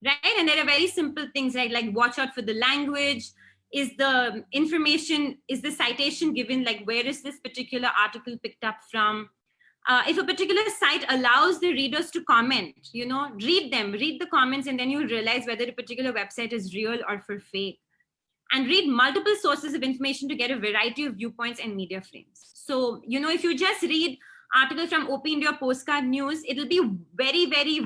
right? And there are very simple things, right? Like watch out for the language. Is the information, is the citation given, like where is this particular article picked up from? If a particular site allows the readers to comment, read the comments, and then you'll realize whether a particular website is real or for fake. And read multiple sources of information to get a variety of viewpoints and media frames. So, if you just read article from OP India Postcard News, it'll be very, very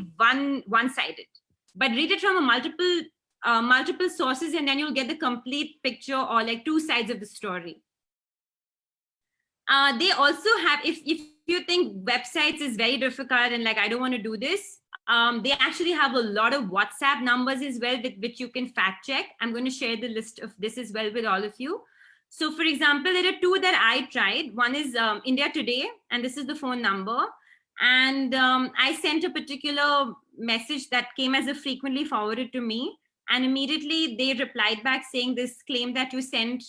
one-sided. But read it from a multiple sources, and then you'll get the complete picture, or like two sides of the story. They also have, if you think websites is very difficult and like I don't want to do this, they actually have a lot of WhatsApp numbers as well with which you can fact check. I'm going to share the list of this as well with all of you. So for example, there are two that I tried. One is India Today, and this is the phone number. And I sent a particular message that came as a frequently forwarded to me. And immediately they replied back saying this claim that you sent,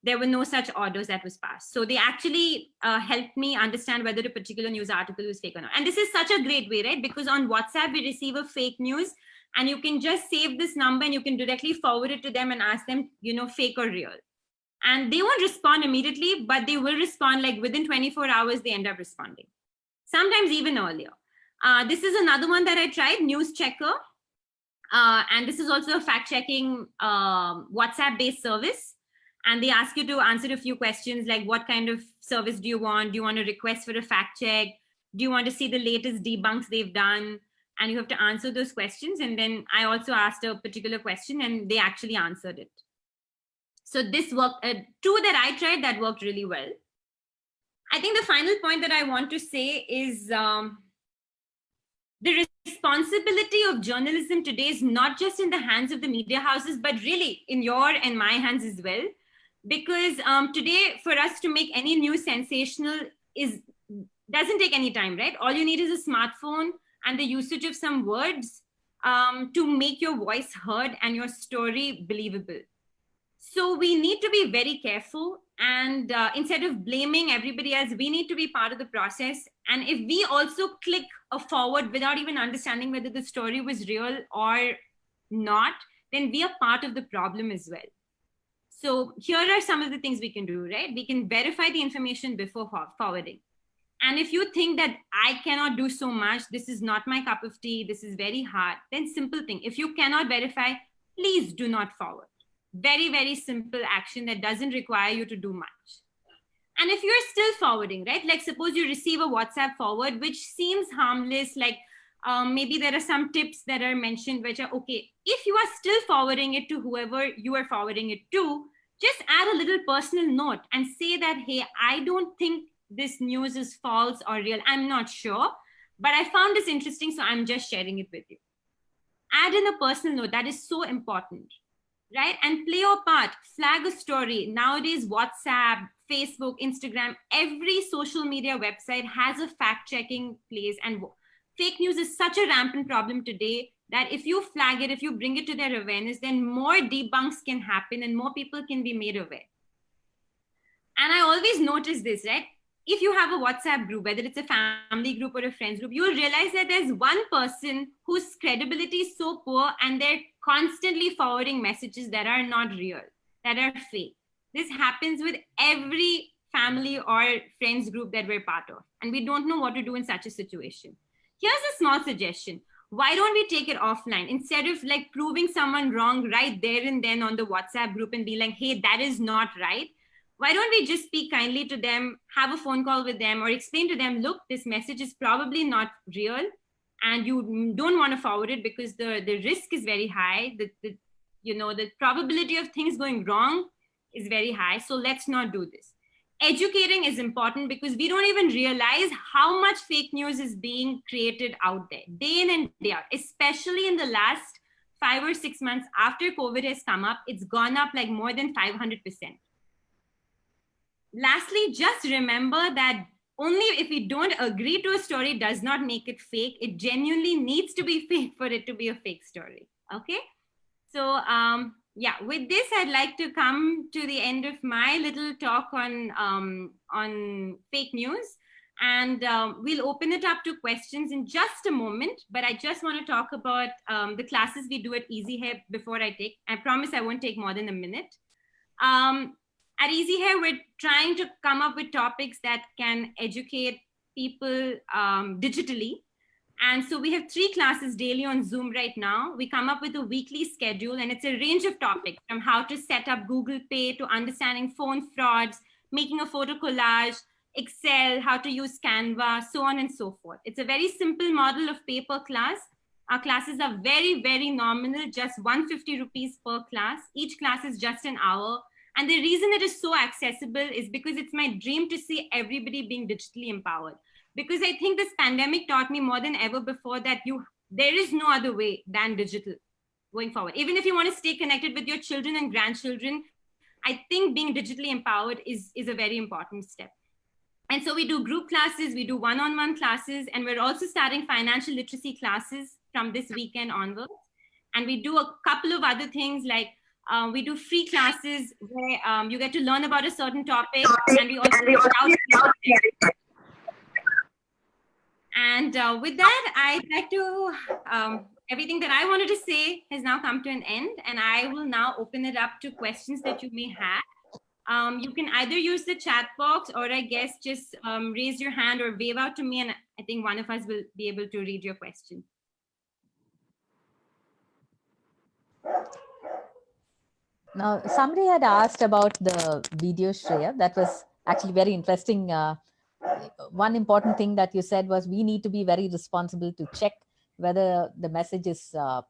there were no such orders that was passed. So they actually helped me understand whether a particular news article was fake or not. And this is such a great way, right? Because on WhatsApp, we receive a fake news and you can just save this number and you can directly forward it to them and ask them, fake or real. And they won't respond immediately, but they will respond like within 24 hours, they end up responding. Sometimes even earlier. This is another one that I tried, News Checker. And this is also a fact-checking WhatsApp-based service. And they ask you to answer a few questions like what kind of service do you want? Do you want to request for a fact check? Do you want to see the latest debunks they've done? And you have to answer those questions. And then I also asked a particular question and they actually answered it. So this worked, two that I tried that worked really well. I think the final point that I want to say is the responsibility of journalism today is not just in the hands of the media houses, but really in your and my hands as well. Because today, for us to make any news sensational doesn't take any time, right? All you need is a smartphone and the usage of some words to make your voice heard and your story believable. So we need to be very careful, and instead of blaming everybody else, we need to be part of the process. And if we also click a forward without even understanding whether the story was real or not, then we are part of the problem as well. So here are some of the things we can do, right? We can verify the information before forwarding. And if you think that I cannot do so much, this is not my cup of tea, this is very hard, then simple thing. If you cannot verify, please do not forward. Very, very simple action that doesn't require you to do much. And if you're still forwarding, right? Like suppose you receive a WhatsApp forward, which seems harmless, like maybe there are some tips that are mentioned, which are okay. If you are still forwarding it to whoever you are forwarding it to, just add a little personal note and say that, hey, I don't think this news is false or real. I'm not sure, but I found this interesting, so I'm just sharing it with you. Add in a personal note. That is so important, right? And play your part. Flag a story. Nowadays, WhatsApp, Facebook, Instagram, every social media website has a fact-checking place. And fake news is such a rampant problem today that if you flag it, if you bring it to their awareness, then more debunks can happen and more people can be made aware. And I always notice this, right? If you have a WhatsApp group, whether it's a family group or a friends group, you'll realize that there's one person whose credibility is so poor and they're constantly forwarding messages that are not real, that are fake. This happens with every family or friends group that we're part of. And we don't know what to do in such a situation. Here's a small suggestion. Why don't we take it offline? Instead of like proving someone wrong right there and then on the WhatsApp group and be like, hey, that is not right. Why don't we just speak kindly to them, have a phone call with them, or explain to them, look, this message is probably not real and you don't want to forward it because the risk is very high. The probability of things going wrong is very high. So let's not do this. Educating is important because we don't even realize how much fake news is being created out there day in and day out, especially in the last 5 or 6 months after COVID has come up. It's gone up like more than 500%. Lastly, just remember that only if we don't agree to a story does not make it fake. It genuinely needs to be fake for it to be a fake story. Okay. So yeah, with this, I'd like to come to the end of my little talk on fake news. And we'll open it up to questions in just a moment. But I just want to talk about the classes we do at Easy Hair before I promise I won't take more than a minute. At Easy Hair, we're trying to come up with topics that can educate people digitally. And so we have 3 classes daily on Zoom right now. We come up with a weekly schedule, and it's a range of topics from how to set up Google Pay to understanding phone frauds, making a photo collage, Excel, how to use Canva, so on and so forth. It's a very simple model of pay per class. Our classes are very, very nominal, just 150 rupees per class. Each class is just an hour. And the reason it is so accessible is because it's my dream to see everybody being digitally empowered. Because I think this pandemic taught me more than ever before that there is no other way than digital going forward. Even if you want to stay connected with your children and grandchildren, I think being digitally empowered is a very important step. And so we do group classes, we do one-on-one classes, and we're also starting financial literacy classes from this weekend onwards. And we do a couple of other things like we do free classes where you get to learn about a certain topic, and we also And with that, I'd like to, everything that I wanted to say has now come to an end, and I will now open it up to questions that you may have. You can either use the chat box, or I guess just raise your hand or wave out to me, and I think one of us will be able to read your question. Now, somebody had asked about the video, Shreya. That was actually very interesting. One important thing that you said was we need to be very responsible to check whether the message is, a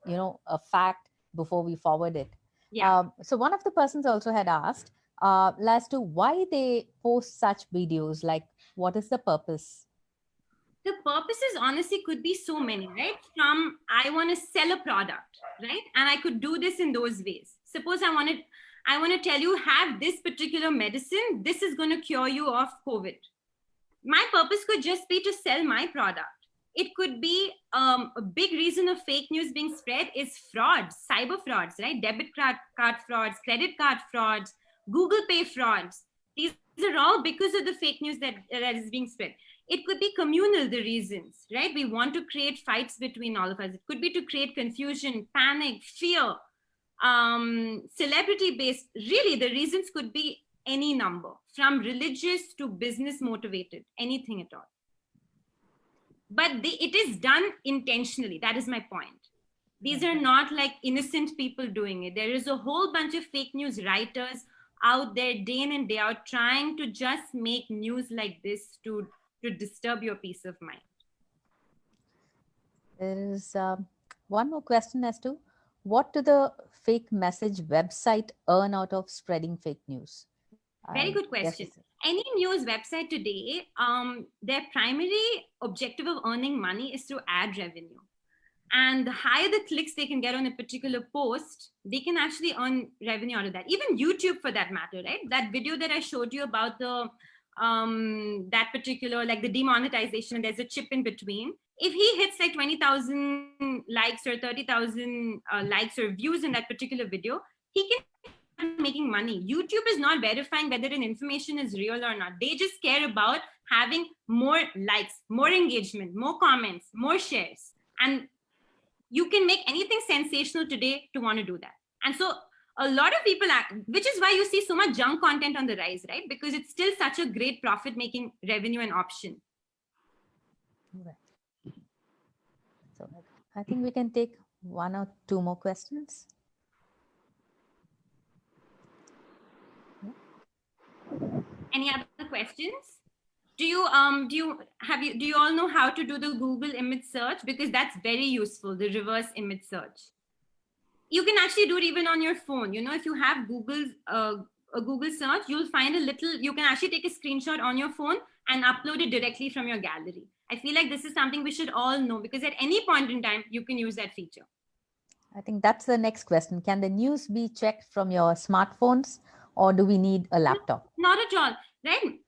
fact before we forward it. Yeah. So one of the persons also had asked as to why they post such videos, like what is the purpose? The purposes honestly could be so many, right? From I want to sell a product, right? And I could do this in those ways. Suppose I want to tell you, have this particular medicine, this is going to cure you of COVID. My purpose could just be to sell my product. It could be a big reason of fake news being spread is frauds, cyber frauds, right? Debit card frauds, credit card frauds, Google Pay frauds. These are all because of the fake news that is being spread. It could be communal, the reasons, right? We want to create fights between all of us. It could be to create confusion, panic, fear, celebrity-based. Really, the reasons could be any number, from religious to business motivated, anything at all. But it is done intentionally. That is my point. These are not like innocent people doing it. There is a whole bunch of fake news writers out there day in and day out trying to just make news like this to disturb your peace of mind. There is one more question as to what do the fake message website earn out of spreading fake news? Very good question. Any news website today, their primary objective of earning money is through ad revenue. And the higher the clicks they can get on a particular post, they can actually earn revenue out of that. Even YouTube for that matter, right? That video that I showed you about the that particular, like the demonetization, there's a chip in between. If he hits like 20,000 likes or 30,000 likes or views in that particular video, he can start making money. YouTube is not verifying whether an information is real or not. They just care about having more likes, more engagement, more comments, more shares. And you can make anything sensational today to want to do that. And so a lot of people, which is why you see so much junk content on the rise, right? Because it's still such a great profit-making revenue and option. Right. So I think we can take one or two more questions. Any other questions? Do you all know how to do the Google image search? Because that's very useful, the reverse image search. You can actually do it even on your phone. You know, if you have a Google search, you'll find you can actually take a screenshot on your phone and upload it directly from your gallery. I feel like this is something we should all know, because at any point in time, you can use that feature. I think that's the next question. Can the news be checked from your smartphones, or do we need a laptop? Not at all, right?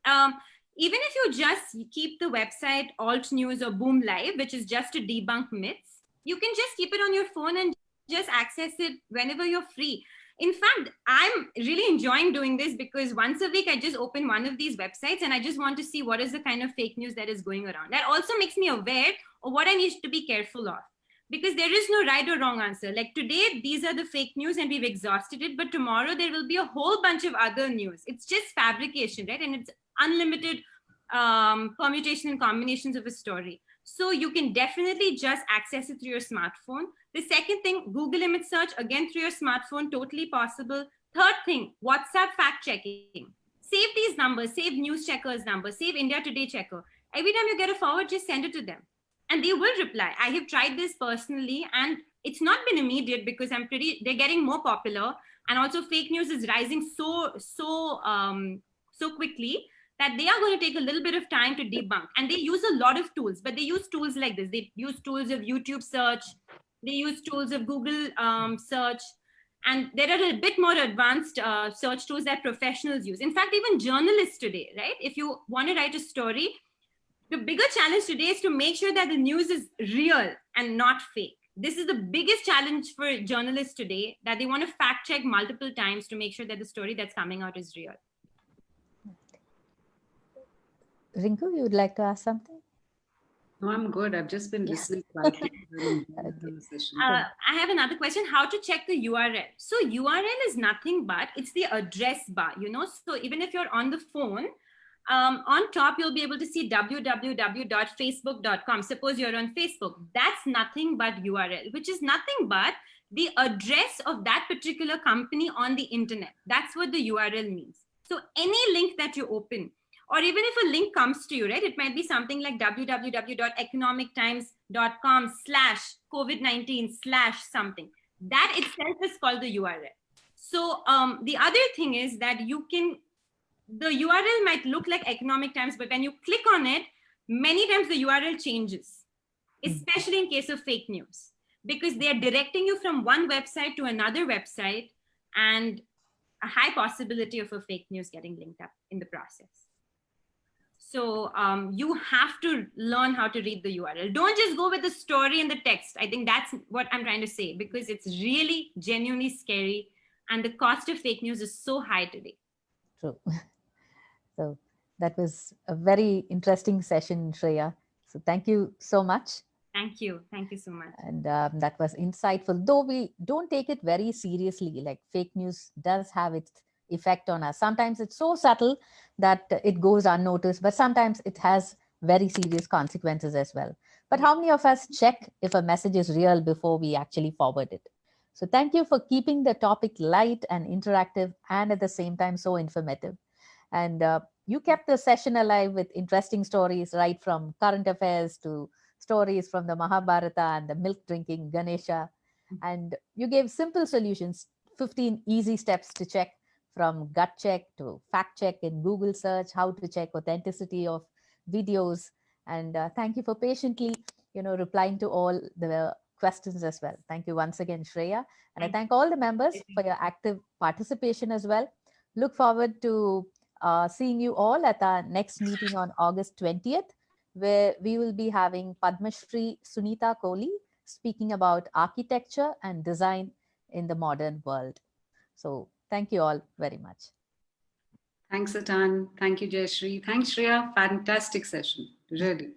Even if you just keep the website Alt News or Boom Live, which is just to debunk myths, you can just keep it on your phone and just access it whenever you're free. In fact, I'm really enjoying doing this because once a week, I just open one of these websites and I just want to see what is the kind of fake news that is going around. That also makes me aware of what I need to be careful of, because there is no right or wrong answer. Like today, these are the fake news and we've exhausted it, but tomorrow there will be a whole bunch of other news. It's just fabrication, right? And it's unlimited permutation and combinations of a story. So you can definitely just access it through your smartphone. The second thing, Google image search, again through your smartphone, totally possible. Third thing, WhatsApp fact checking. Save these numbers, save news checkers numbers, save India Today checker. Every time you get a forward, just send it to them and they will reply. I have tried this personally and it's not been immediate because they're getting more popular, and also fake news is rising so quickly that they are going to take a little bit of time to debunk. And they use a lot of tools, but they use tools like this. They use tools of YouTube search. They use tools of Google search. And there are a bit more advanced search tools that professionals use. In fact, even journalists today, right? If you want to write a story, the bigger challenge today is to make sure that the news is real and not fake. This is the biggest challenge for journalists today, that they want to fact check multiple times to make sure that the story that's coming out is real. Rinku, you would like to ask something? No, I'm good. I've just been listening quietly. I have another question. How to check the URL? So URL is nothing but it's the address bar, you know. So even if you're on the phone, on top, you'll be able to see www.facebook.com. Suppose you're on Facebook. That's nothing but URL, which is nothing but the address of that particular company on the internet. That's what the URL means. So any link that you open, or even if a link comes to you, right, it might be something like www.economictimes.com/COVID-19/something. That itself is called the URL. So the other thing is that the URL might look like Economic Times, but when you click on it, many times the URL changes, especially in case of fake news, because they are directing you from one website to another website, and a high possibility of a fake news getting linked up in the process. So you have to learn how to read the URL. Don't just go with the story and the text. I think that's what I'm trying to say, because it's really genuinely scary, and the cost of fake news is so high today. True. So that was a very interesting session, Shreya. So thank you so much. Thank you. Thank you so much. And that was insightful. Though we don't take it very seriously, like fake news does have its effect on us. Sometimes it's so subtle that it goes unnoticed, but sometimes it has very serious consequences as well. But how many of us check if a message is real before we actually forward it? So thank you for keeping the topic light and interactive, and at the same time so informative. And you kept the session alive with interesting stories, right from current affairs to stories from the Mahabharata and the milk drinking Ganesha. And you gave simple solutions, 15 easy steps to check, from gut check to fact check in Google search, how to check authenticity of videos. And thank you for patiently, replying to all the questions as well. Thank you once again, Shreya. And I thank all the members for your active participation as well. Look forward to seeing you all at our next meeting on August 20th, where we will be having Padma Shri Sunita Kohli speaking about architecture and design in the modern world. So thank you all very much. Thanks a ton. Thank you, Jayashree. Thanks, Shreya. Fantastic session. Really.